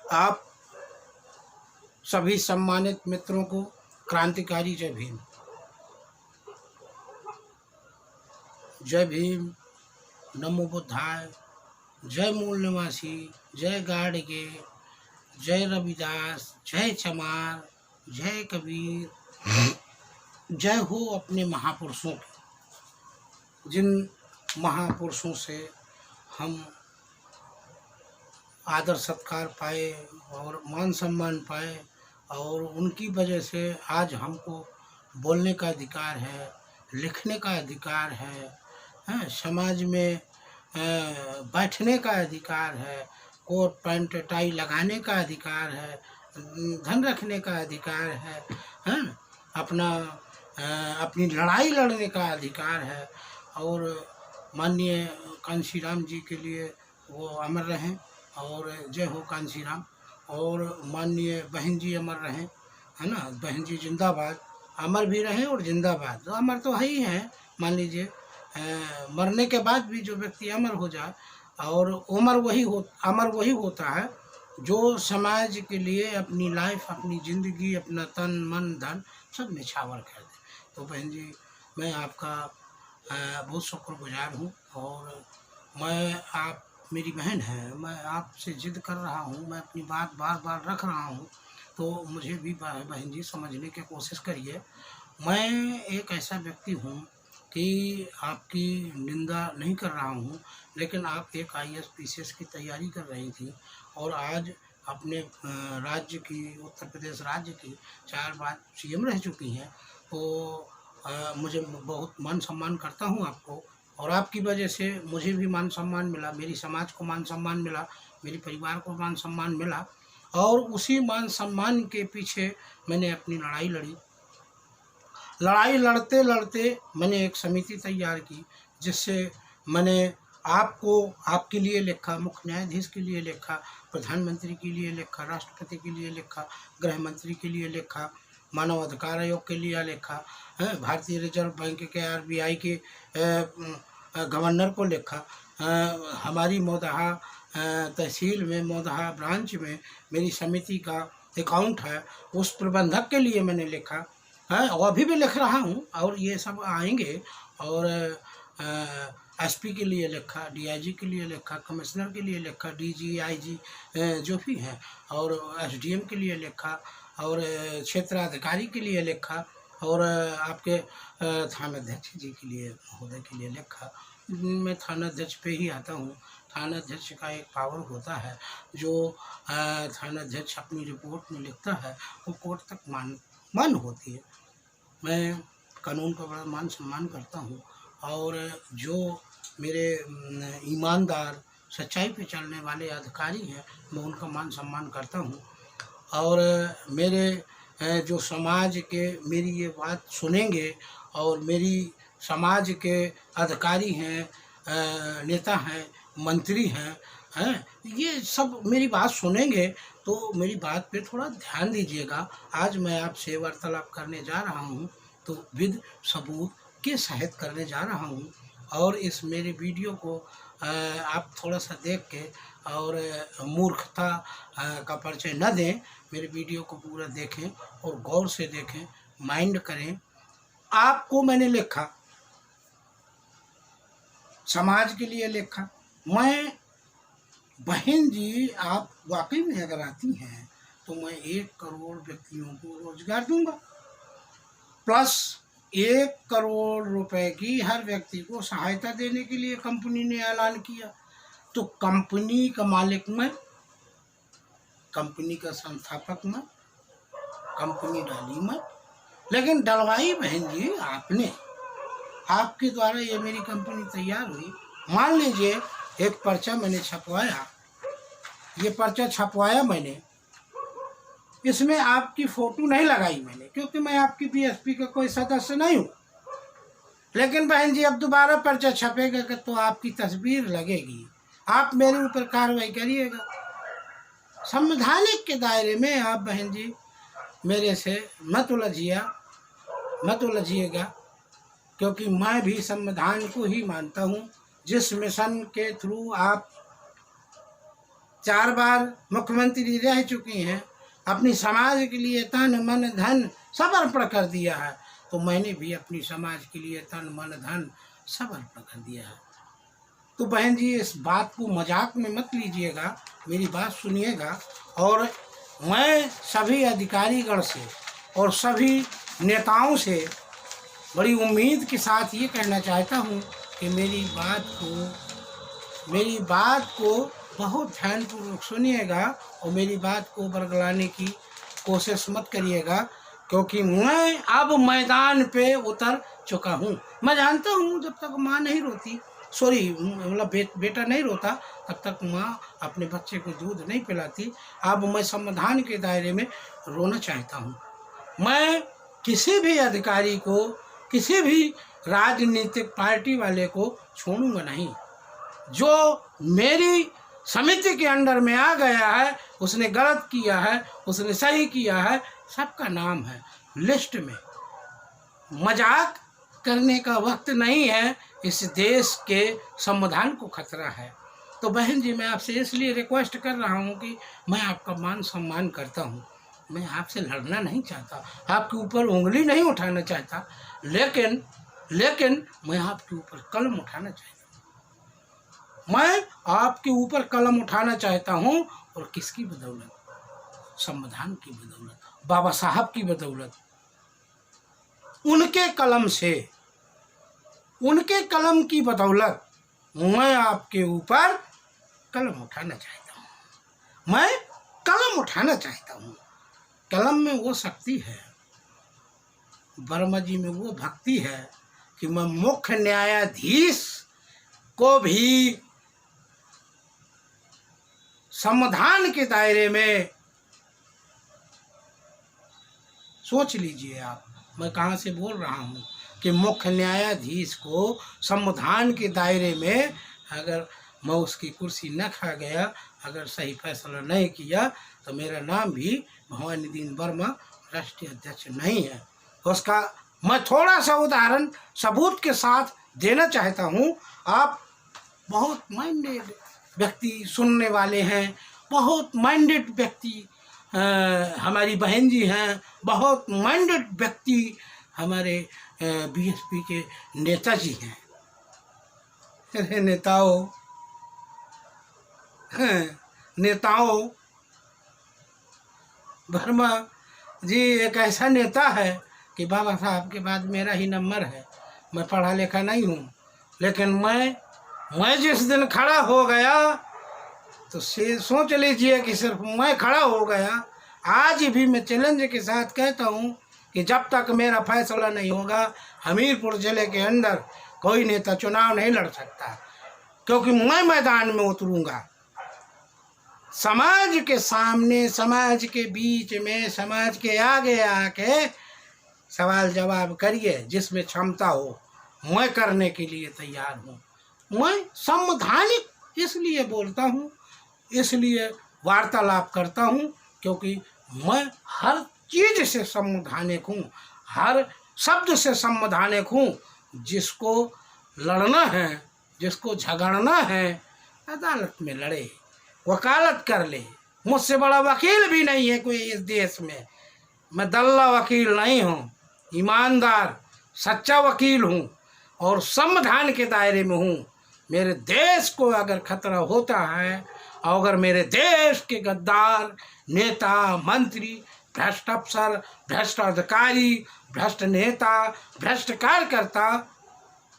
आप सभी सम्मानित मित्रों को क्रांतिकारी जय भीम। जय भीम, नमो बुद्धाय, जय मूल निवासी, जय गाड़गे, जय रविदास, जय चमार, जय कबीर, जय हो अपने महापुरुषों की। जिन महापुरुषों से हम आदर सत्कार पाए और मान सम्मान पाए और उनकी वजह से आज हमको बोलने का अधिकार है, लिखने का अधिकार है, समाज में बैठने का अधिकार है, कोट पैंट टाई लगाने का अधिकार है, धन रखने का अधिकार है, अपनी लड़ाई लड़ने का अधिकार है। और माननीय कांशी राम जी के लिए वो अमर रहें और जय हो कांशी राम। और माननीय बहन जी अमर रहें, है ना, बहन जी जिंदाबाद, अमर भी रहें और जिंदाबाद। तो अमर तो है ही हैं, मान लीजिए मरने के बाद भी जो व्यक्ति अमर हो जाए, और अमर वही होता है जो समाज के लिए अपनी लाइफ, अपनी ज़िंदगी, अपना तन मन धन सब निछावर कर दे। तो बहन जी, मैं आपका बहुत शुक्रगुजार हूँ। और आप मेरी बहन है, मैं आपसे जिद कर रहा हूँ, मैं अपनी बात बार बार रख रहा हूँ, तो मुझे भी बहन जी समझने की कोशिश करिए। मैं एक ऐसा व्यक्ति हूँ कि आपकी निंदा नहीं कर रहा हूँ, लेकिन आप एक IAS PCS की तैयारी कर रही थी और आज अपने राज्य की, उत्तर प्रदेश राज्य की 4 बार CM रह चुकी हैं। तो मुझे बहुत मान सम्मान करता हूँ आपको, और आपकी वजह से मुझे भी मान सम्मान मिला, मेरी समाज को मान सम्मान मिला, मेरे परिवार को मान सम्मान मिला। और उसी मान सम्मान के पीछे मैंने अपनी लड़ाई लड़ी। लड़ाई लड़ते लड़ते मैंने एक समिति तैयार की, जिससे मैंने आपको, आपके लिए लिखा, मुख्य न्यायाधीश के लिए लिखा, प्रधानमंत्री के लिए लिखा, राष्ट्रपति के लिए लिखा, गृह मंत्री के लिए लिखा, मानव अधिकार आयोग के लिए लिखा, भारतीय रिजर्व बैंक के RBI के गवर्नर को लिखा, हमारी मोदहा तहसील में, मोदहा ब्रांच में मेरी समिति का अकाउंट है, उस प्रबंधक के लिए मैंने लिखा है, और अभी भी लिख रहा हूँ। और ये सब आएंगे। और SP के लिए लिखा, DIG के लिए लिखा, कमिश्नर के लिए लिखा, DG IG जो भी हैं, और SDM के लिए लिखा, और क्षेत्राधिकारी के लिए लिखा, और आपके थानाध्यक्ष जी के लिए, महोदय के लिए लिखा। मैं थानाध्यक्ष पे ही आता हूँ। थानाध्यक्ष का एक पावर होता है, जो थानाध्यक्ष अपनी रिपोर्ट में लिखता है वो कोर्ट तक मान होती है। मैं कानून का बड़ा मान सम्मान करता हूँ, और जो मेरे ईमानदार, सच्चाई पे चलने वाले अधिकारी हैं, मैं उनका मान सम्मान करता हूँ। और मेरे जो समाज के मेरी ये बात सुनेंगे, और मेरी समाज के अधिकारी हैं, नेता हैं, मंत्री हैं, ये सब मेरी बात सुनेंगे, तो मेरी बात पे थोड़ा ध्यान दीजिएगा। आज मैं आपसे वार्तालाप करने जा रहा हूँ, तो विद सबूत के सहित करने जा रहा हूँ। और इस मेरे वीडियो को आप थोड़ा सा देख के, और मूर्खता का परिचय न दें, मेरे वीडियो को पूरा देखें और गौर से देखें, माइंड करें। आपको मैंने लिखा, समाज के लिए लिखा। मैं बहन जी, आप वाकई में अगर आती हैं तो मैं 1 करोड़ व्यक्तियों को रोजगार दूंगा, प्लस 1 करोड़ रुपए की हर व्यक्ति को सहायता देने के लिए कंपनी ने ऐलान किया। तो कंपनी का मालिक मैं, कंपनी का संस्थापक मैं, कंपनी डाली मैं, लेकिन डलवाई बहन जी आपने। आपके द्वारा ये मेरी कंपनी तैयार हुई। मान लीजिए एक पर्चा मैंने छपवाया, ये पर्चा छपवाया मैंने, इसमें आपकी फ़ोटो नहीं लगाई मैंने, क्योंकि मैं आपकी BSP का कोई सदस्य नहीं हूँ। लेकिन बहन जी, अब दोबारा पर्चा छपेगा तो आपकी तस्वीर लगेगी, आप मेरे ऊपर कार्रवाई करिएगा। संवैधानिक के दायरे में आप बहन जी मेरे से मत उलझिएगा, क्योंकि मैं भी संविधान को ही मानता हूँ। जिस मिशन के थ्रू आप 4 बार मुख्यमंत्री रह चुकी हैं, अपनी समाज के लिए तन मन धन सब अर्पण कर दिया है, तो मैंने भी अपनी समाज के लिए तन मन धन सब अर्पण कर दिया है। तो बहन जी, इस बात को मजाक में मत लीजिएगा, मेरी बात सुनिएगा। और मैं सभी अधिकारीगण से और सभी नेताओं से बड़ी उम्मीद के साथ ये कहना चाहता हूँ कि मेरी बात को बहुत ध्यानपूर्वक सुनिएगा और मेरी बात को बरगलाने की कोशिश मत करिएगा, क्योंकि मैं अब मैदान पे उतर चुका हूँ। मैं जानता हूँ जब तक माँ नहीं रोती, मतलब बेटा नहीं रोता, तब तक माँ अपने बच्चे को दूध नहीं पिलाती। अब मैं संविधान के दायरे में रोना चाहता हूँ। मैं किसी भी अधिकारी को, किसी भी राजनीतिक पार्टी वाले को छोड़ूंगा नहीं। जो मेरी समिति के अंडर में आ गया है, उसने गलत किया है, उसने सही किया है, सबका नाम है लिस्ट में। मजाक करने का वक्त नहीं है, इस देश के संविधान को खतरा है। तो बहन जी, मैं आपसे इसलिए रिक्वेस्ट कर रहा हूँ कि मैं आपका मान सम्मान करता हूँ, मैं आपसे लड़ना नहीं चाहता, आपके ऊपर उंगली नहीं उठाना चाहता, लेकिन मैं आपके ऊपर कलम उठाना चाहता हूँ। मैं आपके ऊपर कलम उठाना चाहता हूँ, और किसकी बदौलत? संविधान की बदौलत, बाबा साहब की बदौलत। उनके कलम से, उनके कलम की बदौलत मैं आपके ऊपर कलम उठाना चाहता हूँ। मैं कलम उठाना चाहता हूँ। कलम में वो शक्ति है, वर्मा जी में वो भक्ति है कि मैं मुख्य न्यायाधीश को भी संविधान के दायरे में, सोच लीजिए आप, मैं कहाँ से बोल रहा हूँ कि मुख्य न्यायाधीश को संविधान के दायरे में अगर मैं उसकी कुर्सी न खा गया, अगर सही फैसला नहीं किया, तो मेरा नाम भी भवानी दीन वर्मा राष्ट्रीय अध्यक्ष नहीं है। उसका मैं थोड़ा सा उदाहरण सबूत के साथ देना चाहता हूँ। आप बहुत माइंडेड व्यक्ति सुनने वाले हैं, बहुत माइंडेड व्यक्ति हमारी बहन जी हैं, बहुत माइंडेड व्यक्ति हमारे बीएसपी के नेताजी हैं। अरे नेताओं, वर्मा जी एक ऐसा नेता है कि बाबा साहब के बाद मेरा ही नंबर है। मैं पढ़ा लिखा नहीं हूँ, लेकिन मैं जिस दिन खड़ा हो गया तो सोच लीजिए कि सिर्फ मैं खड़ा हो गया। आज भी मैं चैलेंज के साथ कहता हूँ कि जब तक मेरा फैसला नहीं होगा, हमीरपुर ज़िले के अंदर कोई नेता चुनाव नहीं लड़ सकता, क्योंकि मैं मैदान में उतरूँगा। समाज के सामने, समाज के बीच में, समाज के आगे आके सवाल जवाब करिए, जिसमें क्षमता हो। मैं करने के लिए तैयार हूँ। मैं संवैधानिक इसलिए बोलता हूँ, इसलिए वार्तालाप करता हूँ, क्योंकि मैं हर चीज़ से संवैधानिक हूँ, हर शब्द से संवैधानिक हूँ। जिसको लड़ना है, जिसको झगड़ना है, अदालत में लड़े, वकालत कर ले। मुझसे बड़ा वकील भी नहीं है कोई इस देश में। मैं दल्ला वकील नहीं हूँ, ईमानदार सच्चा वकील हूँ और संविधान के दायरे में हूँ। मेरे देश को अगर खतरा होता है, और अगर मेरे देश के गद्दार नेता, मंत्री, भ्रष्ट अफसर, भ्रष्ट अधिकारी, भ्रष्ट नेता, भ्रष्ट कार्यकर्ता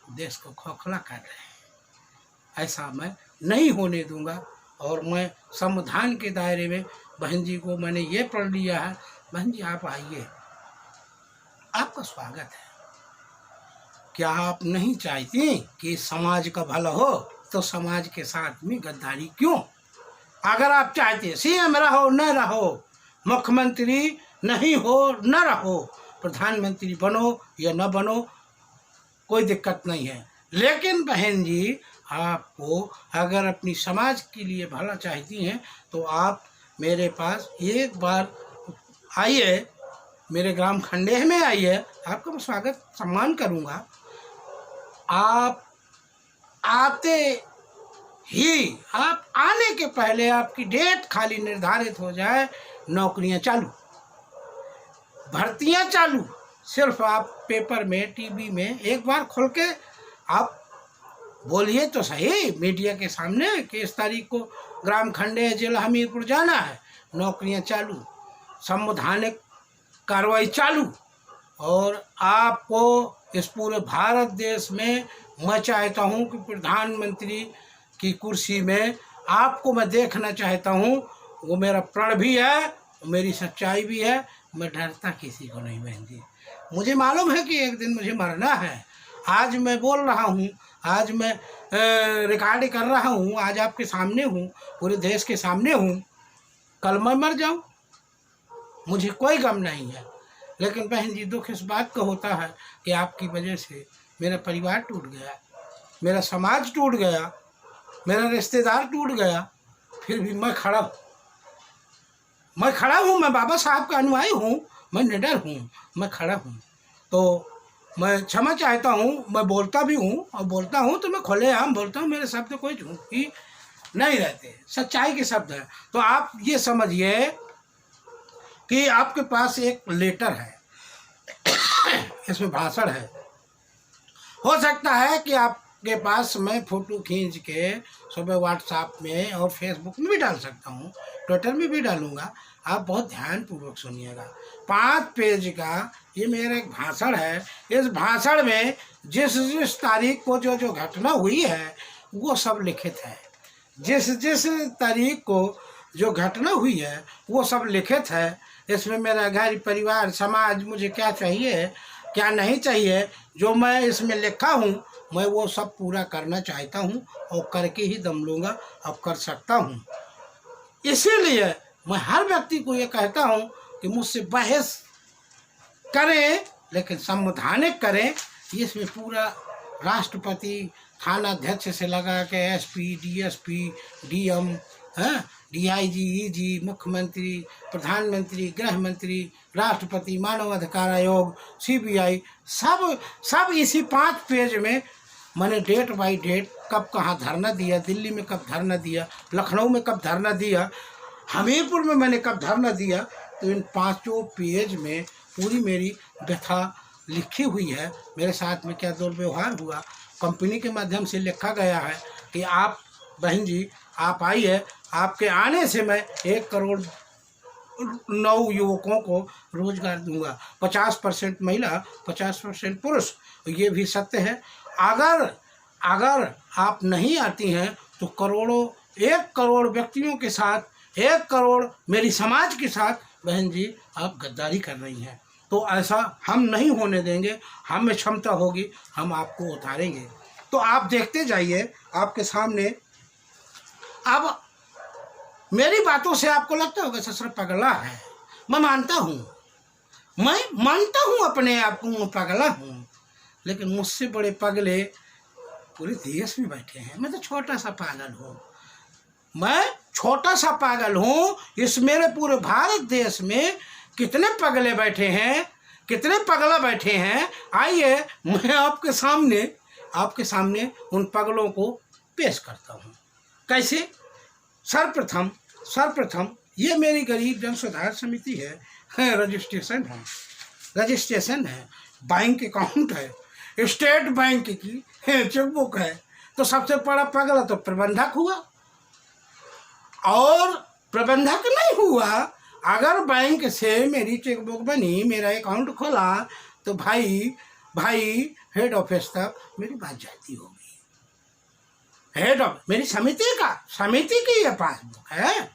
देश को खोखला कर रहे हैं, ऐसा मैं नहीं होने दूंगा। और मैं संविधान के दायरे में बहन जी को मैंने ये पढ़ लिया है। बहन जी, आप आइए, आपका स्वागत है। क्या आप नहीं चाहती कि समाज का भला हो? तो समाज के साथ में गद्दारी क्यों? अगर आप चाहते सीएम रहो न रहो, मुख्यमंत्री नहीं हो न रहो, प्रधानमंत्री बनो या न बनो, कोई दिक्कत नहीं है। लेकिन बहन जी, आपको अगर अपनी समाज के लिए भला चाहती हैं तो आप मेरे पास एक बार आइए, मेरे ग्राम खंडेह में आइए, आपका मैं स्वागत सम्मान करूंगा। आप आते ही आप आने के पहले आपकी डेट खाली निर्धारित हो जाए, नौकरियां चालू, भर्तियां चालू। सिर्फ आप पेपर में, टीवी में एक बार खोल के आप बोलिए तो सही मीडिया के सामने कि इस तारीख को ग्राम खंडे जिला हमीरपुर जाना है, नौकरियां चालू, संवैधानिक कार्रवाई चालू। और आपको इस पूरे भारत देश में मैं चाहता हूं कि प्रधानमंत्री की कुर्सी में आपको मैं देखना चाहता हूं। वो मेरा प्रण भी है, मेरी सच्चाई भी है। मैं डरता किसी को नहीं बहन जी। मुझे मालूम है कि एक दिन मुझे मरना है। आज मैं बोल रहा हूँ, आज मैं रिकॉर्ड कर रहा हूँ, आज आपके सामने हूँ, पूरे देश के सामने हूँ। कल मैं मर जाऊँ, मुझे कोई गम नहीं है। लेकिन बहन जी दुख इस बात का होता है कि आपकी वजह से मेरा परिवार टूट गया, मेरा समाज टूट गया, मेरा रिश्तेदार टूट गया। फिर भी मैं खड़ा हूँ, मैं बाबा साहब का अनुयायी हूँ, मैं निडर हूँ, मैं खड़ा हूँ। तो मैं क्षमा चाहता हूँ, मैं बोलता भी हूँ और बोलता हूँ तो मैं खुलेआम बोलता हूँ, मेरे शब्द कोई झूठी नहीं रहते, सच्चाई के शब्द हैं। तो आप ये समझिए कि आपके पास एक लेटर है, इसमें भाषण है। हो सकता है कि आपके पास मैं फ़ोटो खींच के सुबह व्हाट्सएप में और फेसबुक में भी डाल सकता हूँ, ट्विटर में भी डालूँगा। आप बहुत ध्यानपूर्वक सुनिएगा। 5 पेज का ये मेरा एक भाषण है। इस भाषण में जिस तारीख को जो घटना हुई है वो सब लिखित है। जिस तारीख को जो घटना हुई है वो सब लिखित है। इसमें मेरा घर परिवार समाज मुझे क्या चाहिए क्या नहीं चाहिए, जो मैं इसमें लिखा हूँ मैं वो सब पूरा करना चाहता हूँ और करके ही दम लूँगा और कर सकता हूँ। इसीलिए मैं हर व्यक्ति को ये कहता हूँ कि मुझसे बहस करें लेकिन संवैधानिक करें। इसमें पूरा राष्ट्रपति, थानाध्यक्ष से लगा के SP, DSP, DM, DIG, easy, मुख्यमंत्री, प्रधानमंत्री, गृह मंत्री, राष्ट्रपति, मानव अधिकार आयोग, सीबीआई, सब इसी 5 पेज में मैंने डेट बाई डेट कब कहाँ धरना दिया, दिल्ली में कब धरना दिया, लखनऊ में कब धरना दिया, हमीरपुर में मैंने कब धरना दिया। तो इन 5 पेज में पूरी मेरी व्यथा लिखी हुई है। मेरे साथ में क्या दुर्व्यवहार हुआ, कंपनी के माध्यम से लिखा गया है कि आप बहन जी आप आइए, आपके आने से मैं 1 करोड़ 9 युवकों को रोजगार दूंगा, 50% महिला, 50% पुरुष। ये भी सत्य है। अगर आप नहीं आती हैं तो 1 करोड़ व्यक्तियों के साथ, 1 करोड़ मेरी समाज के साथ बहन जी आप गद्दारी कर रही हैं। तो ऐसा हम नहीं होने देंगे। हम में क्षमता होगी, हम आपको उतारेंगे। तो आप देखते जाइए आपके सामने। अब मेरी बातों से आपको लगता होगा ससुर पगला है। मैं मानता हूँ अपने आप को मैं पगला हूँ, लेकिन मुझसे बड़े पगले पूरे देश में बैठे हैं। मैं तो छोटा सा पागल हूँ, मैं छोटा सा पागल हूँ। इस मेरे पूरे भारत देश में कितने पगले बैठे हैं, कितने पगला बैठे हैं। आइए मैं आपके सामने उन पगलों को पेश करता हूँ। कैसे? सर्वप्रथम ये मेरी गरीब जन सुधार समिति है, रजिस्ट्रेशन है, बैंक अकाउंट है, स्टेट बैंक की चेकबुक है। तो सबसे बड़ा पगला तो प्रबंधक हुआ, और प्रबंधक नहीं हुआ। अगर बैंक से मेरी चेकबुक बनी, मेरा अकाउंट खोला, तो भाई हेड ऑफिस तक मेरी बात जाती होगी। हेड ऑफ मेरी समिति की ये पासबुक है,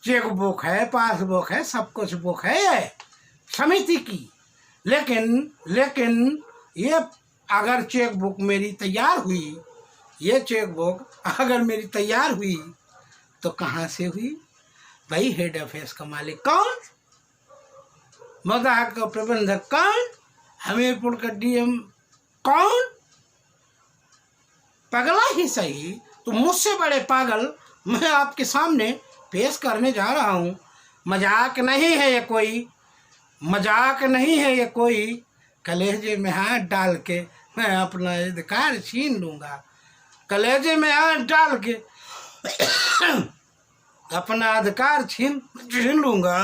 चेकबुक है, पासबुक है, सब कुछ बुक है समिति की। लेकिन ये अगर चेकबुक मेरी तैयार हुई, ये चेकबुक अगर मेरी तैयार हुई तो कहाँ से हुई? भाई हेड ऑफिस का मालिक कौन, मगह का प्रबंधक कौन, हमीरपुर का डीएम कौन? पगला ही सही। तो मुझसे बड़े पागल मैं आपके सामने पेश करने जा रहा हूँ। मजाक नहीं है ये कोई, मजाक नहीं है ये कोई। कलेजे में हाथ डाल के मैं अपना अधिकार छीन लूँगा। कलेजे में आग डाल के अपना अधिकार छीन लूँगा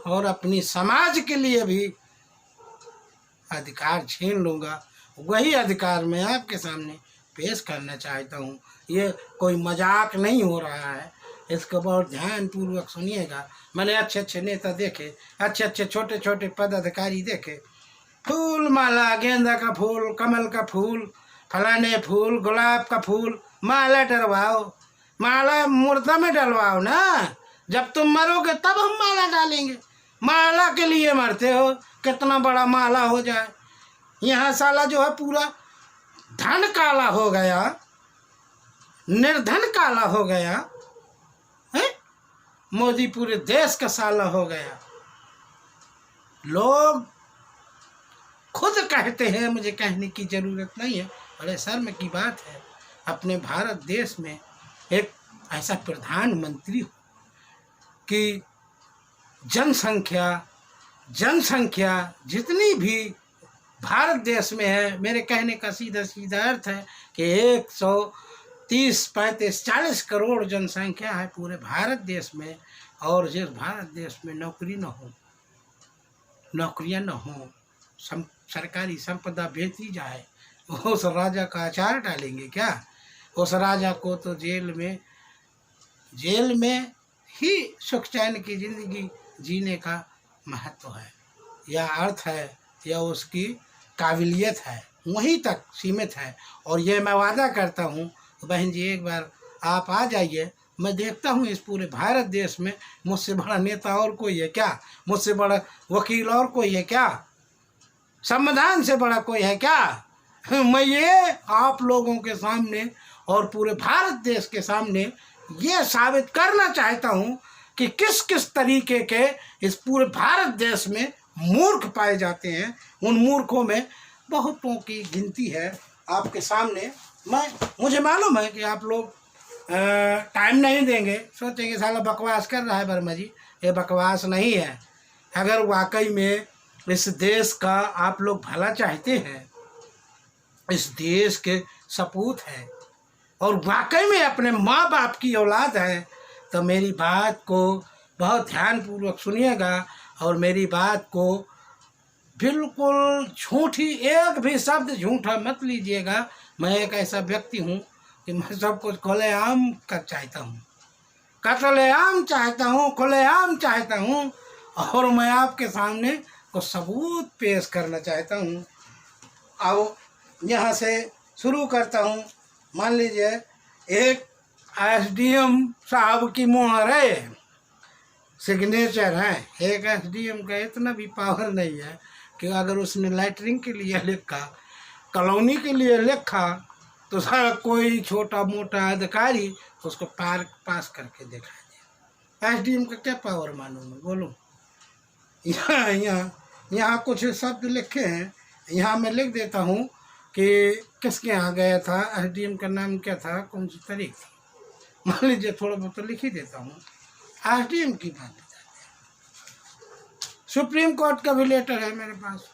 और अपनी समाज के लिए भी अधिकार छीन लूँगा। वही अधिकार मैं आपके सामने पेश करना चाहता हूँ। ये कोई मजाक नहीं हो रहा है, इसको बहुत ध्यानपूर्वक सुनिएगा। मैंने अच्छे अच्छे नेता देखे, अच्छे अच्छे छोटे छोटे पदाधिकारी देखे, फूल माला, गेंदा का फूल, कमल का फूल, फलाने फूल, गुलाब का फूल, माला डलवाओ, माला मुर्दा में डलवाओ ना, जब तुम मरोगे तब हम माला डालेंगे। माला के लिए मरते हो, कितना बड़ा माला हो जाए। यहाँ साला जो है पूरा धन काला हो गया, निर्धन काला हो गया है। मोदी पूरे देश का साला हो गया। लोग खुद कहते हैं, मुझे कहने की जरूरत नहीं है, बड़े शर्म की बात है अपने भारत देश में एक ऐसा प्रधानमंत्री हो कि जनसंख्या जितनी भी भारत देश में है, मेरे कहने का सीधा अर्थ है कि 130, 35, 40 करोड़ जनसंख्या है पूरे भारत देश में, और जिस भारत देश में नौकरियां न हो, सरकारी संपदा बेची जाए, उस राजा का अचार डालेंगे क्या? उस राजा को तो जेल में ही सुख चैन की जिंदगी जीने का महत्व है, या अर्थ है, या उसकी काबिलियत है, वहीं तक सीमित है। और ये मैं वादा करता हूँ बहन जी, एक बार आप आ जाइए, मैं देखता हूँ इस पूरे भारत देश में मुझसे बड़ा नेता और कोई है क्या? मुझसे बड़ा वकील और कोई है क्या? संविधान से बड़ा कोई है क्या? मैं ये आप लोगों के सामने और पूरे भारत देश के सामने ये साबित करना चाहता हूँ कि किस किस तरीके के इस पूरे भारत देश में मूर्ख पाए जाते हैं। उन मूर्खों में बहुतों की गिनती है आपके सामने। मुझे मालूम है कि आप लोग टाइम नहीं देंगे, सोचेंगे साला बकवास कर रहा है वर्मा जी। ये बकवास नहीं है। अगर वाकई में इस देश का आप लोग भला चाहते हैं, इस देश के सपूत हैं और वाकई में अपने माँ बाप की औलाद है, तो मेरी बात को बहुत ध्यानपूर्वक सुनिएगा और मेरी बात को बिल्कुल झूठी, एक भी शब्द झूठा मत लीजिएगा। मैं एक ऐसा व्यक्ति हूँ कि मैं सब कुछ खुलेआम चाहता हूँ, कत्लेआम चाहता हूँ, खुलेआम चाहता हूँ, और मैं आपके सामने कुछ सबूत पेश करना चाहता हूँ। अब यहाँ से शुरू करता हूँ। मान लीजिए एक एसडीएम साहब की मोहर है, सिग्नेचर है। एक एसडीएम का इतना भी पावर नहीं है कि अगर उसने लैटरिन के लिए लिखा, कॉलोनी के लिए लिखा, तो सारा कोई छोटा मोटा अधिकारी उसको पास करके दिखा दे। एसडीएम का क्या पावर मालूम है, बोलो? यहाँ कुछ शब्द लिखे हैं, यहाँ मैं लिख देता हूँ कि किसके यहाँ गया था, एसडीएम का नाम क्या था, कौन सी तारीख थी, मान लीजिए थोड़ा बहुत तो लिख ही देता हूँ। एसडीएम की बात बताते हैं। सुप्रीम कोर्ट का भी लेटर है मेरे पास,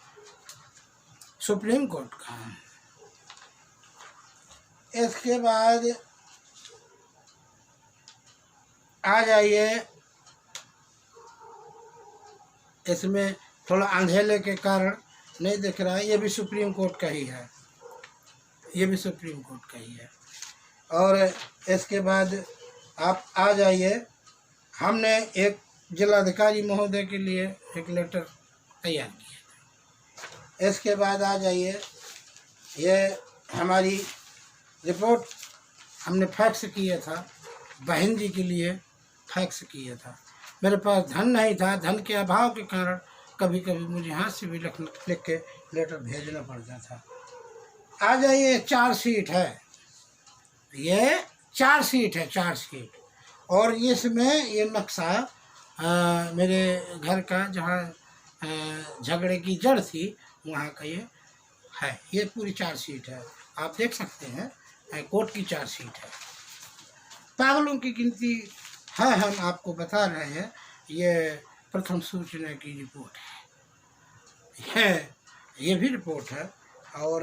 सुप्रीम कोर्ट का। इसके बाद आ जाइए, इसमें थोड़ा अंधेले के कारण नहीं दिख रहा है, ये भी सुप्रीम कोर्ट का ही है, ये भी सुप्रीम कोर्ट का ही है। और इसके बाद आप आ जाइए, हमने एक जिलाधिकारी महोदय के लिए एक लेटर तैयार किया। इसके बाद आ जाइए, ये हमारी रिपोर्ट हमने फैक्स किया था, बहन जी के लिए फैक्स किया था। मेरे पास धन नहीं था, धन के अभाव के कारण कभी कभी मुझे हाथ से भी लिख के लेटर भेजना पड़ता था। आ जाइए, चार्जशीट है, ये चार्जशीट है, चार्जशीट। और इसमें ये नक्शा मेरे घर का, जहाँ झगड़े की जड़ थी वहाँ का ये है, ये पूरी चार्जशीट है, आप देख सकते हैं, कोर्ट की चार्जशीट है। पागलों की गिनती है, हम आपको बता रहे हैं। ये प्रथम सूचना की रिपोर्ट है, ये भी रिपोर्ट है, और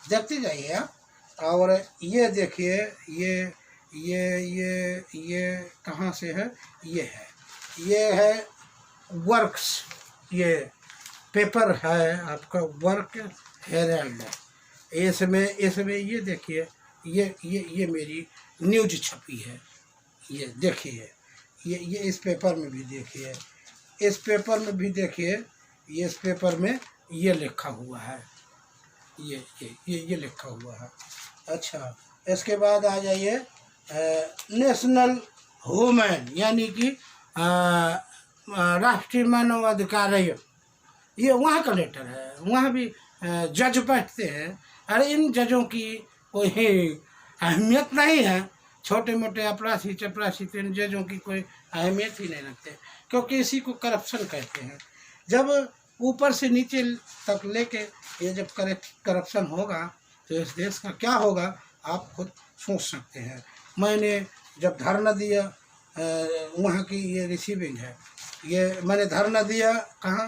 देखते जाइए आप। और ये देखिए, ये कहाँ से है, ये है वर्क्स, ये पेपर है आपका वर्क हेरल्ड। इसमें ये देखिए, ये मेरी न्यूज छपी है, ये देखिए, ये इस पेपर में भी देखिए, इस पेपर में भी देखिए, ये इस पेपर में ये लिखा हुआ है, ये लिखा हुआ है। अच्छा, इसके बाद आ जाइए नेशनल वुमेन यानी कि राष्ट्रीय मानवाधिकार आयोग, ये वहाँ का लेटर है। वहाँ भी जज बैठते हैं। अरे इन जजों की कोई अहमियत नहीं है, छोटे मोटे अपराधी चपरासी तो इन जजों की कोई अहमियत ही नहीं रखते, क्योंकि इसी को करप्शन कहते हैं। जब ऊपर से नीचे तक लेके ये जब करप्शन होगा तो इस देश का क्या होगा आप खुद सोच सकते हैं। मैंने जब धरना दिया, वहाँ की ये रिसीविंग है, ये मैंने धरना दिया कहाँ,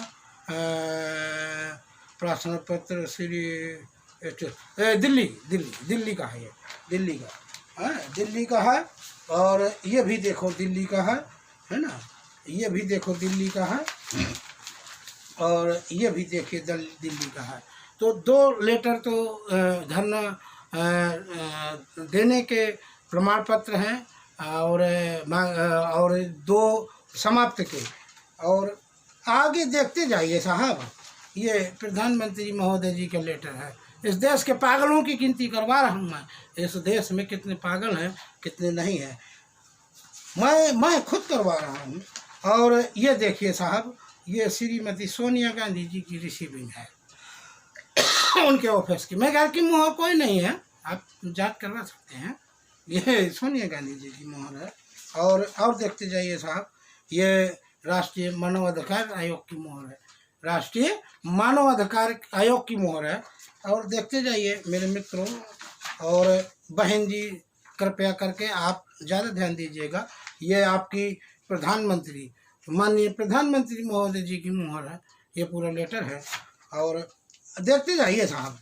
प्रार्थना पत्र श्री दिल्ली का है, ये दिल्ली का है, दिल्ली का है। और ये भी देखो दिल्ली का है ना, ये भी देखो दिल्ली का है, और ये भी देखिए दिल्ली का है। तो 2 लेटर तो धरना देने के प्रमाण पत्र हैं, और 2 समाप्त के। और आगे देखते जाइए साहब, ये प्रधानमंत्री महोदय जी का लेटर है। इस देश के पागलों की गिनती करवा रहा हूँ मैं, इस देश में कितने पागल हैं कितने नहीं हैं, मैं खुद करवा रहा हूँ। और ये देखिए साहब, ये श्रीमती सोनिया गांधी जी की रिसीविंग है उनके ऑफिस की। मैं घर की मोहर कोई नहीं है, आप जांच करवा सकते हैं, ये सोनिया गांधी जी की मोहर है। और देखते जाइए साहब, ये राष्ट्रीय मानवाधिकार आयोग की मोहर है, राष्ट्रीय मानवाधिकार आयोग की मोहर है। और देखते जाइए मेरे मित्रों और बहन जी, कृपया करके आप ज़्यादा ध्यान दीजिएगा। ये आपकी प्रधानमंत्री, माननीय प्रधानमंत्री महोदय जी की मोहर है, ये पूरा लेटर है। और देखते जाइए साहब,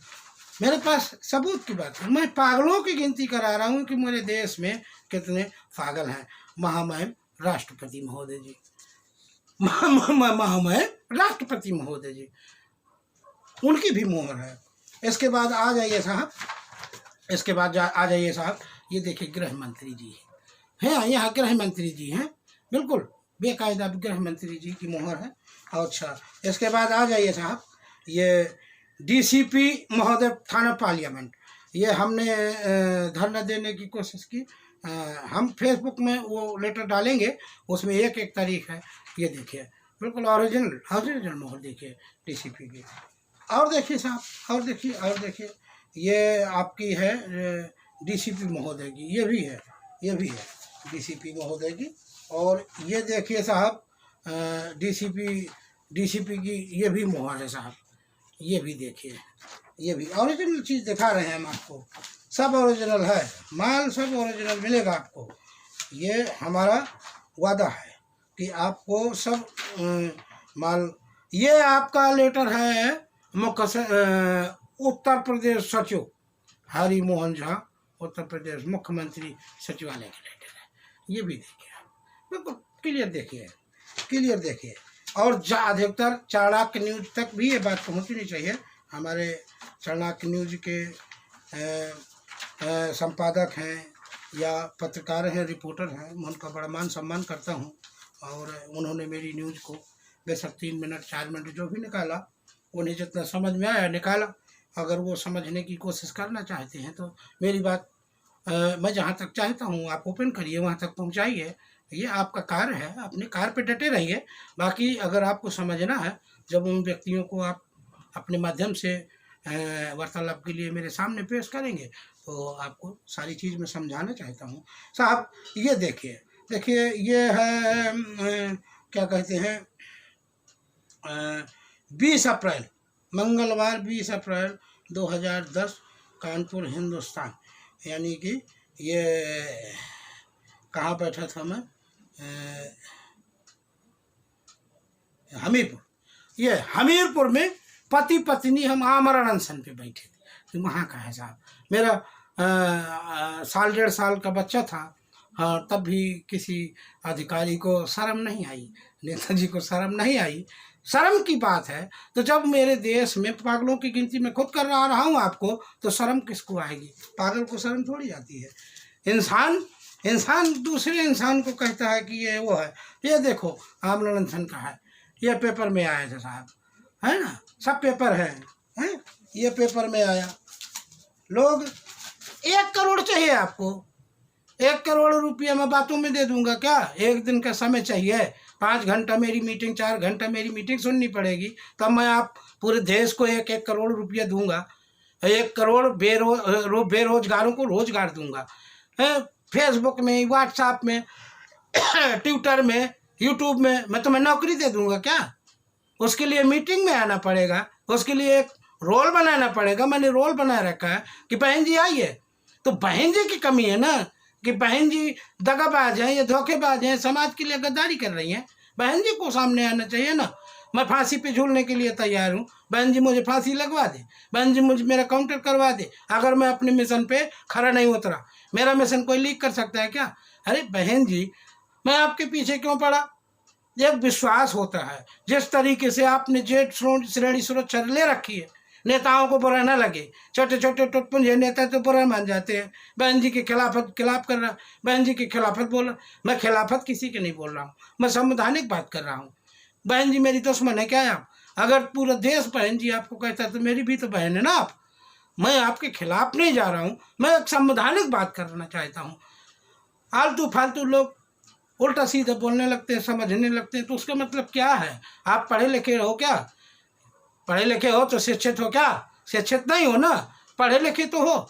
मेरे पास सबूत की बात है, मैं पागलों की गिनती करा रहा हूँ कि मेरे देश में कितने पागल हैं। महामहिम राष्ट्रपति महोदय जी, महामहिम राष्ट्रपति महोदय जी, उनकी भी मोहर है। इसके बाद आ जाइए साहब, इसके बाद आ जाइए साहब, ये देखिए गृह मंत्री जी हैं, यहाँ गृह मंत्री जी हैं, बिल्कुल बेकायदा गृह मंत्री जी की मोहर है। और अच्छा, इसके बाद आ जाइए साहब, ये डीसीपी महोदय थाना पार्लियामेंट, ये हमने धरना देने की कोशिश की, हम फेसबुक में वो लेटर डालेंगे, उसमें एक तारीख है, ये देखिए बिल्कुल ओरिजिनल मोहर देखिए डीसीपी की। और देखिए साहब, और देखिए ये आपकी है डीसीपी महोदय की, ये भी है डीसीपी महोदय की। और ये देखिए साहब डीसीपी की ये भी मोहर है साहब, ये भी देखिए, ये भी ओरिजिनल चीज़ दिखा रहे हैं हम आपको, सब ओरिजिनल है, माल सब ओरिजिनल मिलेगा आपको। ये हमारा वादा है कि आपको सब माल। ये आपका लेटर है उत्तर प्रदेश सचिव हरि मोहन झा, उत्तर प्रदेश मुख्यमंत्री सचिवालय का लेटर है, ये भी देखिए आप, बिल्कुल क्लियर देखिए। और अधिकतर चाणक्य न्यूज तक भी ये बात पहुंचनी चाहिए। हमारे चाणक्य न्यूज के संपादक हैं या पत्रकार हैं, रिपोर्टर हैं, मैं उनका बड़ा मान सम्मान करता हूं। और उन्होंने मेरी न्यूज़ को बेशक 3 मिनट 4 मिनट जो भी निकाला, उन्हें जितना समझ में आया निकाला। अगर वो समझने की कोशिश करना चाहते हैं तो मेरी बात मैं जहाँ तक चाहता हूँ आप ओपन करिए, वहाँ तक पहुँचाइए, ये आपका कार्य है, अपने कार्य पे डटे रहिए। बाकी अगर आपको समझना है, जब उन व्यक्तियों को आप अपने माध्यम से वार्तालाप के लिए मेरे सामने पेश करेंगे तो आपको सारी चीज़ मैं समझाना चाहता हूँ साहब। ये देखिए ये है क्या कहते हैं 20 अप्रैल मंगलवार 20 अप्रैल 2010 कानपुर हिंदुस्तान, यानी कि ये कहाँ बैठा था मैं, हमीरपुर। ये हमीरपुर में पति पत्नी हम आमरण अनशन पे बैठे थे, तो वहाँ का है साहब। मेरा साल 1.5 साल का बच्चा था, हाँ, तब भी किसी अधिकारी को शर्म नहीं आई, नेताजी को शर्म नहीं आई। शर्म की बात है तो जब मेरे देश में पागलों की गिनती मैं खुद कर रहा हूँ आपको, तो शर्म किसको आएगी? पागल को शर्म थोड़ी आती है। इंसान इंसान दूसरे इंसान को कहता है कि ये वो है। ये देखो आमरण अनशन का है, ये पेपर में आया था साहब, है ना, सब पेपर है, ये पेपर में आया। लोग 1 करोड़ चाहिए आपको, 1 करोड़ रुपया मैं बातों में दे दूंगा क्या? 1 दिन का समय चाहिए, 5 घंटा मेरी मीटिंग, 4 घंटा मेरी मीटिंग सुननी पड़ेगी, तब मैं आप पूरे देश को 1-1 करोड़ रुपया दूंगा। 1 करोड़ बेरोजगारों को रोजगार दूंगा, फेसबुक में, व्हाट्सएप में, ट्विटर में, यूट्यूब में, मैं तुम्हें नौकरी दे दूंगा क्या? उसके लिए मीटिंग में आना पड़ेगा, उसके लिए एक रोल बनाना पड़ेगा। मैंने रोल बना रखा है कि बहन जी आइए। तो बहन जी की कमी है ना, कि बहन जी दगाबाज हैं, ये धोखेबाज हैं, समाज के लिए गद्दारी कर रही हैं। बहन जी को सामने आना चाहिए ना। मैं फांसी पे झूलने के लिए तैयार हूँ, बहन जी मुझे फांसी लगवा दे, बहन जी मुझे मेरा काउंटर करवा दे, अगर मैं अपने मिशन पे खरा नहीं उतरा। मेरा मिशन कोई लीक कर सकता है क्या? अरे बहन जी, मैं आपके पीछे क्यों पड़ा? एक विश्वास होता है। जिस तरीके से आपने जेट श्रेणी सुरक्षा ले रखी है, नेताओं को बुरा न लगे, छोटे छोटे टुटपुंजे नेता तो बुरा मान जाते हैं। बहन जी के खिलाफ कर रहा, बहन जी की खिलाफत बोल रहा। मैं खिलाफत किसी के नहीं बोल रहा हूँ, मैं संवैधानिक बात कर रहा हूँ। बहन जी मेरी दुश्मन है क्या आप? अगर पूरा देश बहन जी आपको कहता है तो मेरी भी तो बहन है ना आप। मैं आपके खिलाफ नहीं जा रहा हूँ, मैं एक संवैधानिक बात करना चाहता हूँ। आलतू फालतू लोग उल्टा सीधा बोलने लगते हैं, समझने लगते हैं, तो उसका मतलब क्या है? आप पढ़े लिखे हो क्या? पढ़े लिखे हो तो शिक्षित हो क्या? शिक्षित नहीं हो ना, पढ़े लिखे तो हो।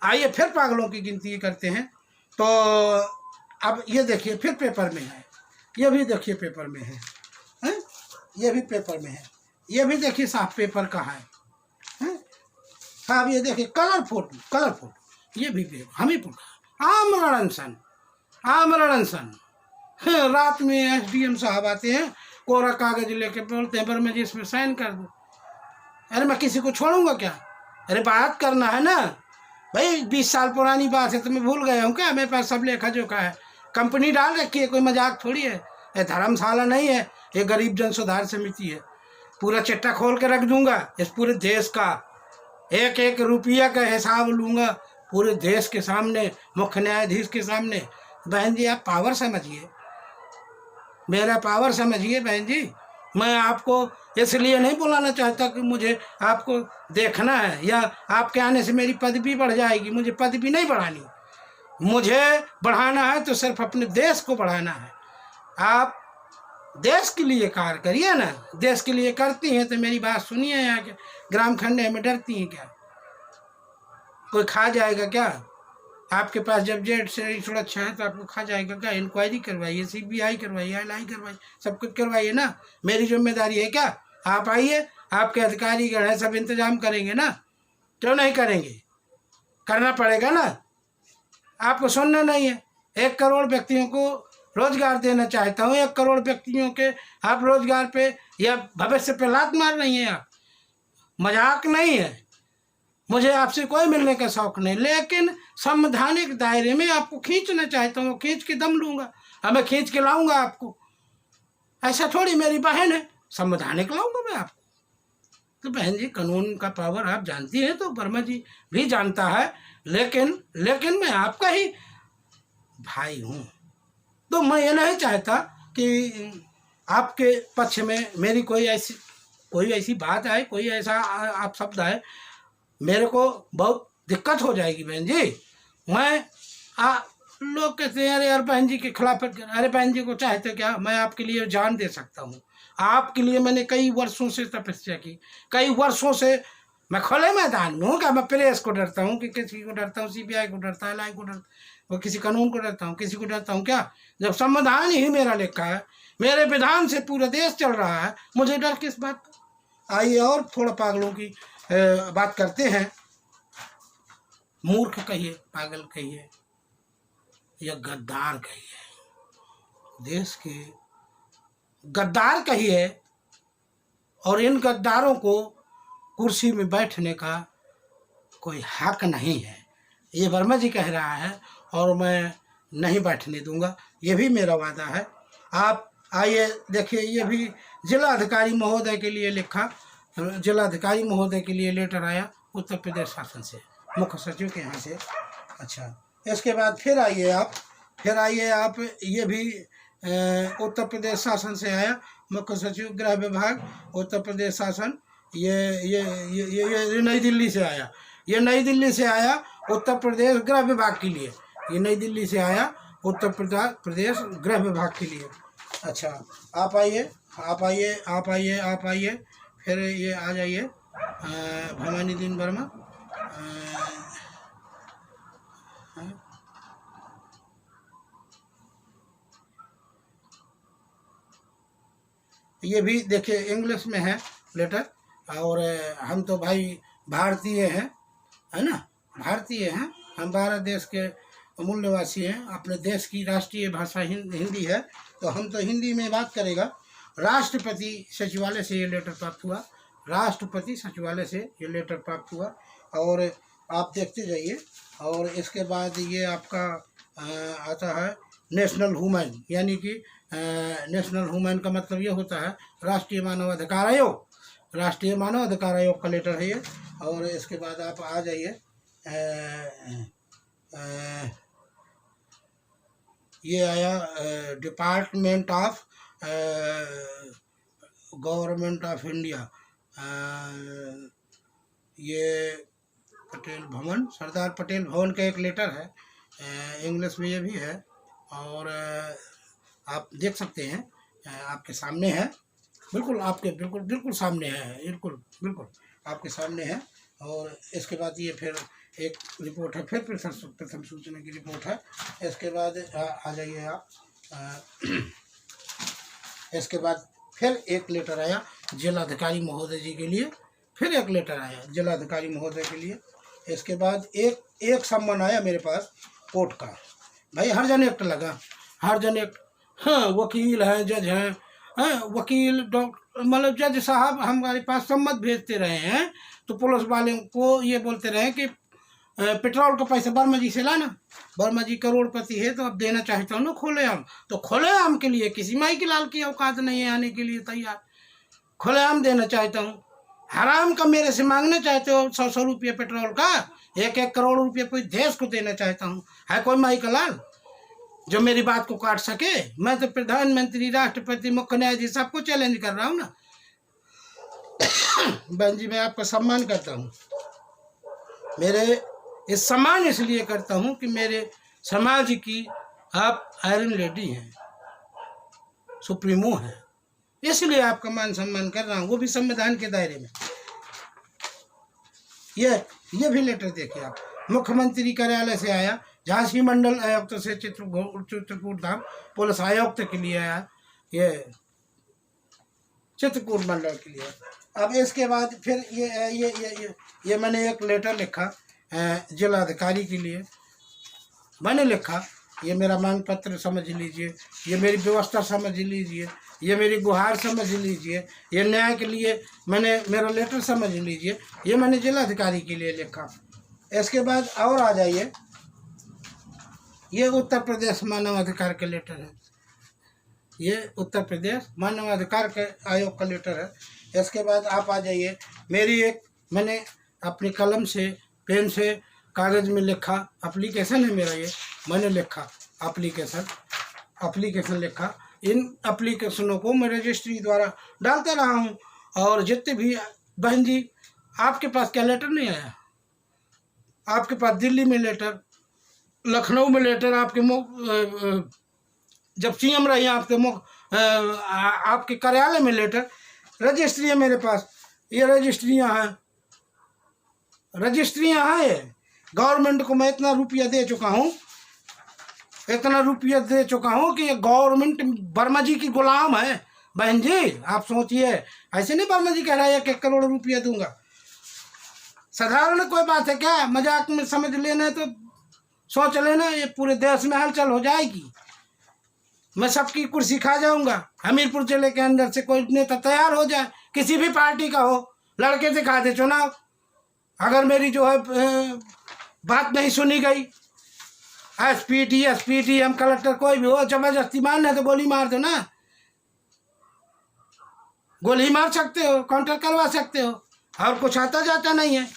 आइए फिर पागलों की गिनती करते हैं। तो अब ये देखिए फिर पेपर में है, ये भी देखिए पेपर में है, ये भी पेपर में है, ये भी देखिए साफ पेपर का है, साहब ये देखिए कलरफुल, ये भी पेपर हम ही पढ़ा। आमरण अनशन, रात में एसडीएम साहब आते हैं, कोरा कागज लेके बोलते हैं पर मैं जिसमें साइन कर दूँ। अरे मैं किसी को छोड़ूंगा क्या? अरे बात करना है ना भाई, 20 साल पुरानी बात है, तुम्हें भूल गए हो क्या? मेरे पास सब लेखा जोखा है, कंपनी डाल रखी है, कोई मजाक थोड़ी है। ये धर्मशाला नहीं है, ये गरीब जन सुधार समिति है। पूरा चिट्ठा खोल के रख दूंगा, इस पूरे देश का 1-1 रुपया का हिसाब लूंगा पूरे देश के सामने, मुख्य न्यायाधीश के सामने। बहन जी आप पावर समझिए, मेरा पावर समझिए बहन जी। मैं आपको इसलिए नहीं बुलाना चाहता कि मुझे आपको देखना है या आपके आने से मेरी पदवी बढ़ जाएगी। मुझे पदवी नहीं बढ़ानी, मुझे बढ़ाना है तो सिर्फ अपने देश को बढ़ाना है। आप देश के लिए कार्य करिए ना, देश के लिए करती हैं तो मेरी बात सुनिए। यहाँ के ग्राम खंडे में डरती हैं क्या? कोई खा जाएगा क्या? आपके पास जब जेट से सुरक्षा है तो आपको खा जाएगा क्या? इंक्वायरी करवाइए, सीबीआई करवाइए, एलआई करवाइए, सब कुछ करवाइए ना। मेरी जिम्मेदारी है क्या? आप आइए, आपके अधिकारीगण हैं, सब इंतजाम करेंगे ना। क्यों नहीं करेंगे? करना पड़ेगा ना। आपको सुनना नहीं है। 1 करोड़ व्यक्तियों को रोजगार देना चाहता हूँ, 1 करोड़ व्यक्तियों के आप रोजगार पे या भविष्य पे लात मार रही हैं आप। मजाक नहीं है, मुझे आपसे कोई मिलने का शौक नहीं, लेकिन संवैधानिक दायरे में आपको खींचना चाहता हूँ, खींच के दम लूंगा। अब मैं खींच के लाऊंगा आपको, ऐसा थोड़ी मेरी बहन है, संवैधानिक लाऊंगा मैं आपको। तो बहन जी कानून का पावर आप जानती हैं, तो वर्मा जी भी जानता है, लेकिन मैं आपका ही भाई हूँ। तो मैं ये नहीं चाहता कि आपके पक्ष में मेरी कोई ऐसी बात आए, कोई ऐसा आप शब्द आए, मेरे को बहुत दिक्कत हो जाएगी बहन जी। मैं लोग कहते हैं अरे यार बहन जी के खिलाफ, अरे बहन जी को चाहते क्या? मैं आपके लिए जान दे सकता हूँ। आपके लिए मैंने कई वर्षों से तपस्या की, कई वर्षों से मैं खुले मैदान में हूँ। क्या मैं प्रेस को डरता हूँ कि किसी को डरता हूँ? सीबीआई को डरता है, एलआई को डरता, वो किसी कानून को डरता हूँ? किसी को डरता हूँ क्या? जब संविधान ही मेरा लिखा है, मेरे विधान से पूरा देश चल रहा है, मुझे डर किस बात का? आइए और थोड़ा पागलों की बात करते हैं। मूर्ख कहिए, पागल कहिए या गद्दार कहिए, देश के गद्दार कहिए, और इन गद्दारों को कुर्सी में बैठने का कोई हक नहीं है, ये वर्मा जी कह रहा है और मैं नहीं बैठने दूंगा, ये भी मेरा वादा है। आप आइए देखिए, ये भी जिलाधिकारी महोदय के लिए लिखा, जिलाधिकारी महोदय के लिए लेटर आया उत्तर प्रदेश शासन से, मुख्य सचिव के यहाँ से। अच्छा, इसके बाद फिर आइए आप, ये भी उत्तर प्रदेश शासन से आया, मुख्य सचिव गृह विभाग उत्तर प्रदेश शासन, ये नई दिल्ली से आया, ये नई दिल्ली से आया उत्तर प्रदेश गृह विभाग के लिए, ये नई दिल्ली से आया उत्तर प्रदेश गृह विभाग के लिए। अच्छा, आप आइए, फिर ये आ जाइए भवानी दीन वर्मा, ये भी देखिए इंग्लिश में है लेटर, और हम तो भाई भारतीय हैं, है ना, भारतीय हैं हम, भारत देश के मूल निवासी हैं, अपने देश की राष्ट्रीय भाषा हिंदी है, तो हम तो हिंदी में बात करेगा। राष्ट्रपति सचिवालय से ये लेटर प्राप्त हुआ, राष्ट्रपति सचिवालय से ये लेटर प्राप्त हुआ, और आप देखते जाइए। और इसके बाद ये आपका आता है नेशनल वुमेन, यानी कि नेशनल वुमेन का मतलब ये होता है राष्ट्रीय मानव अधिकार आयोग, राष्ट्रीय मानव अधिकार आयोग का लेटर है ये। और इसके बाद आप आ जाइए, ये आया department of government of India, ये पटेल भवन, सरदार पटेल भवन का एक लेटर है, इंग्लिश में ये भी है, और आप देख सकते हैं, आपके सामने है, बिल्कुल आपके बिल्कुल सामने है, बिल्कुल आपके सामने है। और इसके बाद ये फिर एक रिपोर्ट है, फिर प्रथम सूचना की रिपोर्ट है। इसके बाद आ जाइए आप, इसके बाद फिर एक लेटर आया जिलाधिकारी महोदय जी के लिए, फिर एक लेटर आया जिलाधिकारी महोदय के लिए। इसके बाद एक सम्मन आया मेरे पास कोर्ट का, भाई हरिजन एक्ट लगा, हरिजन एक्ट, हाँ वकील हैं, जज हैं, हाँ वकील डॉक्टर, मतलब जज साहब हमारे पास सम्मत भेजते रहे हैं, तो पुलिस वाले को ये बोलते रहे कि पेट्रोल का पैसा वर्मा जी से लाना, वर्मा जी करोड़पति है तो अब देना चाहता हूँ ना खुलेआम, तो खुलेआम के लिए किसी माई के लाल की औकात नहीं है आने के लिए तैयार, खुलेआम देना चाहता हूँ। हराम का मेरे से मांगना चाहते हो 100 रुपये पेट्रोल का, 1 करोड़ रुपये पूरे देश को देना चाहता हूँ, है कोई माई का लाल जो मेरी बात को काट सके? मैं तो प्रधानमंत्री, राष्ट्रपति, मुख्य न्यायाधीश सबको चैलेंज कर रहा हूँ ना। बहन जी मैं आपका सम्मान करता हूँ, मेरे इस सम्मान इसलिए करता हूँ कि मेरे समाज की आप आयरन लेडी हैं, सुप्रीमो हैं, इसलिए आपका मान सम्मान कर रहा हूँ, वो भी संविधान के दायरे में। ये भी लेटर देखिए आप, मुख्यमंत्री कार्यालय से आया, झांसी मंडल आयुक्त से चित्रकूट धाम पुलिस आयुक्त के लिए आया, ये चित्रकूट मंडल के लिए। अब इसके बाद फिर ये मैंने एक लेटर लिखा जिलाधिकारी के लिए, मैंने लिखा, ये मेरा मांग पत्र समझ लीजिए, ये मेरी व्यवस्था समझ लीजिए, ये मेरी गुहार समझ लीजिए, ये न्याय के लिए मैंने मेरा लेटर समझ लीजिए, ये मैंने जिलाधिकारी के लिए लिखा। इसके बाद और आ जाइए, ये उत्तर प्रदेश मानव अधिकार के लेटर है, ये उत्तर प्रदेश मानव अधिकार के आयोग का लेटर है। इसके बाद आप आ जाइए, मेरी एक मैंने अपनी कलम से, पेन से, कागज़ में लिखा एप्लीकेशन है मेरा, ये मैंने लिखा एप्लीकेशन लिखा, इन एप्लीकेशनों को मैं रजिस्ट्री द्वारा डालते रहा हूँ। और जितने भी बहन जी, आपके पास क्या लेटर नहीं आया? आपके पास दिल्ली में लेटर, लखनऊ में लेटर, आपके जब सीएम रही आपके कार्यालय में लेटर, रजिस्ट्री है मेरे पास, ये रजिस्ट्रियाँ हैं गवर्नमेंट को। मैं इतना रुपया दे चुका हूँ कि गवर्नमेंट वर्मा जी की गुलाम है। बहन जी आप सोचिए, ऐसे नहीं वर्मा जी कह रहा है 1 करोड़ रुपया दूंगा, साधारण कोई बात है क्या? मजाक में समझ लेना तो सोच लेना, ये पूरे देश में हलचल हो जाएगी, मैं सबकी कुर्सी खा जाऊंगा। हमीरपुर जिले के अंदर से कोई नेता तैयार हो जाए, किसी भी पार्टी का हो, लड़के दिखा दे चुनाव, अगर मेरी जो है बात नहीं सुनी गई, एसपी डीएम कलेक्टर कोई भी हो, जबरदस्ती मारना है तो गोली मार दो ना, गोली मार सकते हो, काउंटर करवा सकते हो, और कुछ आता जाता नहीं है।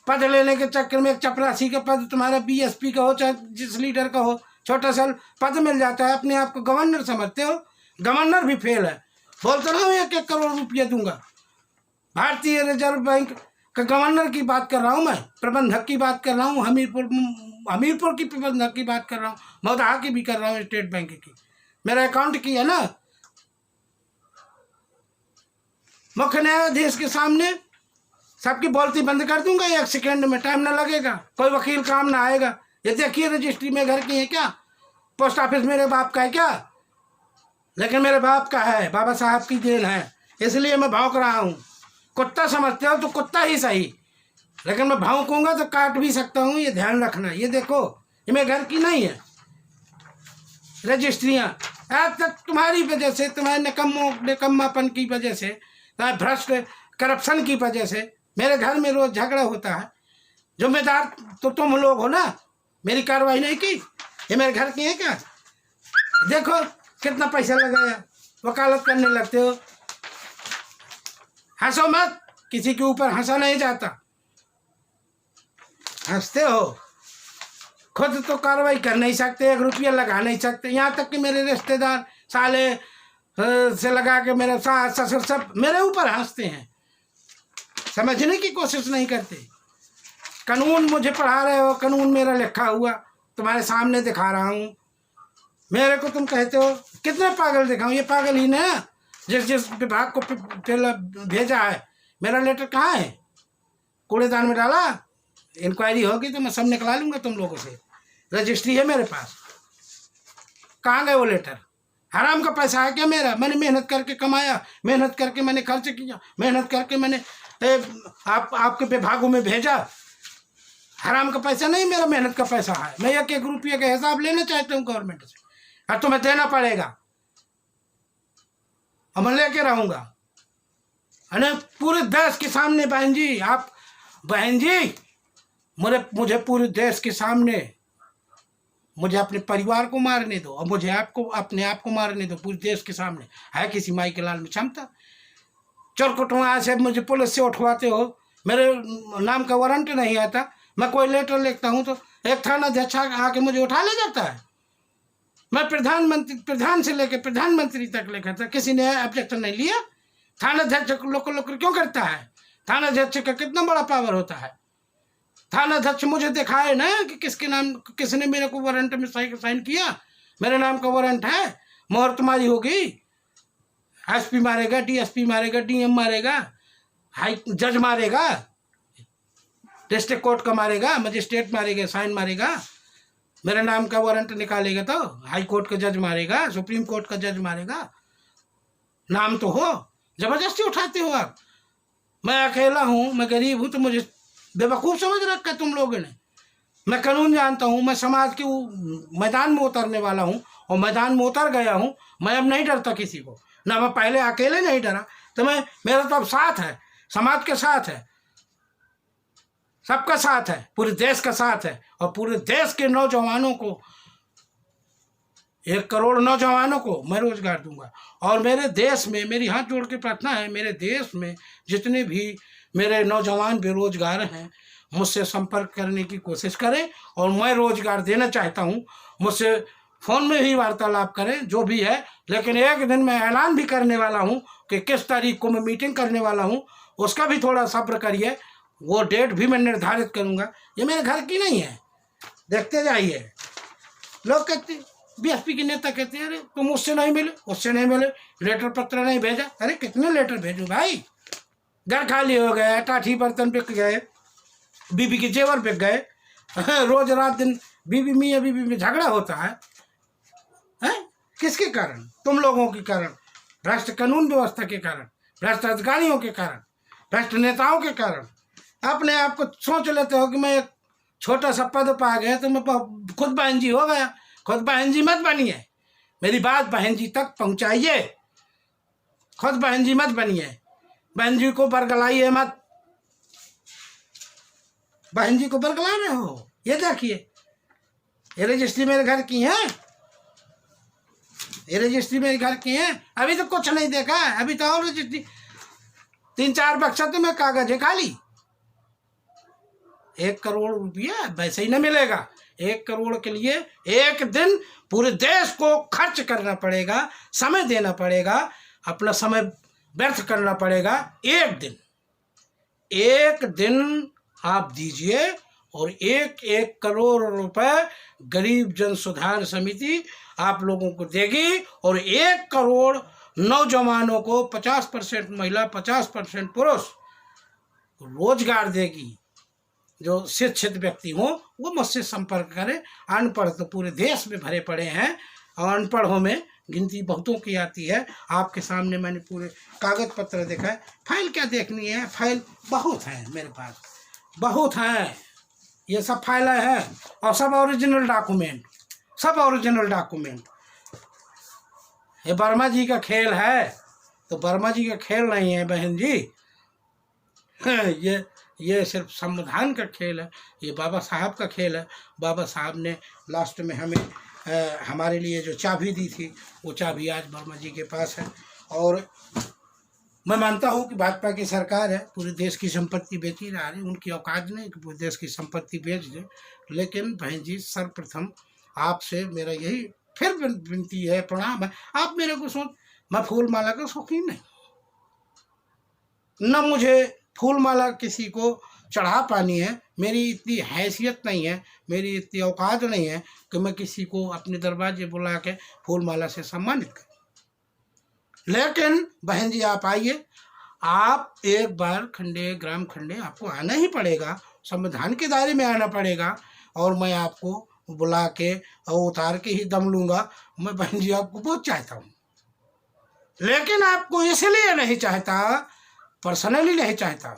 पद लेने के चक्कर में एक चपरासी का पद तुम्हारा बीएसपी का हो, चाहे जिस लीडर का हो, छोटा सा पद मिल जाता है, अपने आप को गवर्नर समझते हो। गवर्नर भी फेल है। बोलते ना 1-1 करोड़ रुपया दूंगा। भारतीय रिजर्व बैंक का गवर्नर की बात कर रहा हूँ मैं, प्रबंधक की बात कर रहा हूँ, हमीरपुर की प्रबंधक की बात कर रहा हूँ, मौदाहा की भी कर रहा हूँ, स्टेट बैंक की। मेरा अकाउंट की है ना। मुख्य न्यायाधीश के सामने सबकी बोलती बंद कर दूंगा 1 सेकेंड में, टाइम ना लगेगा, कोई वकील काम ना आएगा। ये देखिए रजिस्ट्री में घर की है क्या, पोस्ट ऑफिस मेरे बाप का है क्या, लेकिन मेरे बाप का है, बाबा साहब की देन है, इसलिए मैं भौंक रहा हूँ। कुत्ता समझते हो तो कुत्ता ही सही, लेकिन मैं भौंकूंगा तो काट भी सकता हूँ, ये ध्यान रखना। ये देखो, ये मेरे घर की नहीं है रजिस्ट्रियाँ। आज तक तुम्हारी वजह से, तुम्हारे निकम्मापन की वजह से, तुम्हारे भ्रष्ट करप्शन की वजह से मेरे घर में रोज झगड़ा होता है। जिम्मेदार तो तुम लोग हो ना, मेरी कार्रवाई नहीं की। ये मेरे घर की है क्या? देखो कितना पैसा लगाया, वकालत करने लगते हो। हंसो मत, किसी के ऊपर हंसा नहीं जाता, हंसते हो। खुद तो कार्रवाई कर नहीं सकते, 1 रुपया लगा नहीं सकते। यहाँ तक कि मेरे रिश्तेदार साले से लगा के मेरे सास ससुर सब मेरे ऊपर हंसते हैं, समझने की कोशिश नहीं करते। कानून मुझे पढ़ा रहे हो, कानून मेरा लिखा हुआ तुम्हारे सामने दिखा रहा हूँ। मेरे को तुम कहते हो कितने पागल दिखाऊं? ये पागल ही ना जिस विभाग को भेजा है। मेरा लेटर कहाँ है? कूड़ेदान में डाला। इंक्वायरी होगी तो मैं सब निकला लूँगा तुम लोगों से। रजिस्ट्री है मेरे पास। कहाँ गए वो लेटर? हराम का पैसा है क्या मेरा? मैंने मेहनत करके कमाया, मेहनत करके मैंने खर्च किया, मेहनत करके मैंने आपके विभागों में भेजा। हराम का पैसा नहीं, मेरा मेहनत का पैसा है। मैं 1-1 रुपये का हिसाब लेना चाहता हूँ गवर्नमेंट से, और तुम्हें देना पड़ेगा, और मैं लेके रहूँगा। अरे पूरे देश के सामने बहन जी, आप बहन जी, मुझे पूरे देश के सामने मुझे अपने परिवार को मारने दो, और मुझे आपको अपने आप को मारने दो पूरे देश के सामने। है किसी माई के लाल में क्षमता? चोरकुटवा से मुझे पुलिस से उठवाते हो, मेरे नाम का वारंट नहीं आता। मैं कोई लेटर लिखता हूँ तो एक थाना अध्यक्ष आके मुझे उठा ले जाता है। मैं प्रधान से लेकर प्रधानमंत्री तक लिखा था, किसी ने ऑब्जेक्शन नहीं लिया। थाना अध्यक्ष लोकल क्यों करता है? थाना अध्यक्ष का कितना बड़ा पावर होता है। थाना अध्यक्ष मुझे दिखाए ना कि किसके नाम, किसने मेरे को वारंट में साइन किया। मेरे नाम का वारंट है, मोहर तुम्हारी होगी। एसपी मारेगा, डीएसपी मारेगा, डीएम मारेगा, हाई जज मारेगा, डिस्ट्रिक्ट कोर्ट का मारेगा, मजिस्ट्रेट मारेगा, साइन मारेगा। मेरे नाम का वारंट निकालेगा तो हाई कोर्ट का जज मारेगा, सुप्रीम कोर्ट का जज मारेगा। नाम तो हो, जबरदस्ती उठाते हो आप। मैं अकेला हूँ, मैं गरीब हूँ, तो मुझे बेवकूफ़ समझ रखा तुम लोगों ने। मैं कानून जानता हूँ, मैं समाज के मैदान में उतरने वाला हूँ, और मैदान में उतर गया हूँ। मैं अब नहीं डरता किसी को, ना मैं पहले अकेले नहीं डरा। तो मेरा तो अब साथ है, समाज के साथ है, सबका साथ है, पूरे देश का साथ है। और पूरे देश के नौजवानों को, 1 करोड़ नौजवानों को मैं रोजगार दूंगा। और मेरे देश में, मेरी हाथ जोड़ के प्रार्थना है, मेरे देश में जितने भी मेरे नौजवान बेरोजगार हैं, मुझसे संपर्क करने की कोशिश करें, और मैं रोजगार देना चाहता हूं। मुझसे फ़ोन में ही वार्तालाप करें, जो भी है। लेकिन एक दिन मैं ऐलान भी करने वाला हूं कि किस तारीख को मैं मीटिंग करने वाला हूं, उसका भी थोड़ा सब्र करिए। वो डेट भी मैं निर्धारित करूंगा। ये मेरे घर की नहीं है, देखते जाइए। लोग कहते, बीएसपी के नेता कहते हैं, अरे तुम उससे नहीं मिले, उससे नहीं मिले, लेटर पत्र नहीं भेजा। अरे कितने लेटर भेजूँ भाई? घर खाली हो गया, टाठी बर्तन बिक गए, बीबी के जेवर बिक गए। रोज रात दिन बीबी मियाँ बीबी में झगड़ा होता है। किसके कारण? तुम लोगों के कारण, भ्रष्ट कानून व्यवस्था के कारण, भ्रष्ट अधिकारियों के कारण, भ्रष्ट नेताओं के कारण। अपने आप को सोच लेते हो कि मैं एक छोटा सा पद पा गया तो मैं खुद बहन जी हो गया। खुद बहन जी मत बनिए, मेरी बात बहन जी तक पहुंचाइए। खुद बहन जी मत बनिए, बहन जी को बरगलाइए मत। बहन जी को बरगला रहे हो। ये देखिए, ये रजिस्ट्री मेरे घर की है, ये रजिस्ट्री मेरे घर की है। अभी तो कुछ नहीं देखा है, अभी तो और रजिस्ट्री 3-4 बक्सा तो मैं कागज है खाली। 1 करोड़ रुपया वैसे ही न मिलेगा। 1 करोड़ के लिए एक दिन पूरे देश को खर्च करना पड़ेगा, समय देना पड़ेगा, अपना समय व्यर्थ करना पड़ेगा। एक दिन आप दीजिए और 1-1 करोड़ रुपए गरीब जन सुधार समिति आप लोगों को देगी और 1 करोड़ नौजवानों को 50% महिला 50% पुरुष रोजगार देगी। जो शिक्षित व्यक्ति हों वो मुझसे संपर्क करें। अनपढ़ तो पूरे देश में भरे पड़े हैं और अनपढ़ों में गिनती बहुतों की आती है। आपके सामने मैंने पूरे कागज पत्र देखा है। फाइल क्या देखनी है, फाइल बहुत है मेरे पास, बहुत हैं। ये सब फाइलें हैं और सब ओरिजिनल डॉक्यूमेंट, सब ओरिजिनल डॉक्यूमेंट। ये वर्मा जी का खेल है तो वर्मा जी का खेल नहीं है बहन जी। ये सिर्फ संविधान का खेल है, ये बाबा साहब का खेल है। बाबा साहब ने लास्ट में हमें हमारे लिए जो चाबी दी थी वो चाबी आज वर्मा जी के पास है। और मैं मानता हूँ कि भाजपा की सरकार है, पूरे देश की संपत्ति बेची जा रही, उनकी औकात नहीं कि पूरे देश की संपत्ति बेच दे। लेकिन बहन जी सर्वप्रथम आपसे मेरा यही फिर विनती है, प्रणाम है। आप मेरे को मैं फूल माला का शौकीन नहीं, न मुझे फूल माला किसी को चढ़ा पानी है, मेरी इतनी हैसियत नहीं है, मेरी इतनी औकात नहीं है कि मैं किसी को अपने दरवाजे बुला के फूल माला से सम्मानित करूं। लेकिन बहन जी आप आइए, आप एक बार खंडे ग्राम खंडे आपको आना ही पड़ेगा, संविधान के दायरे में आना पड़ेगा और मैं आपको बुला के और उतार के ही दम लूँगा। मैं बहन जी आपको बहुत चाहता हूँ, लेकिन आपको इसलिए नहीं चाहता, पर्सनली नहीं चाहता।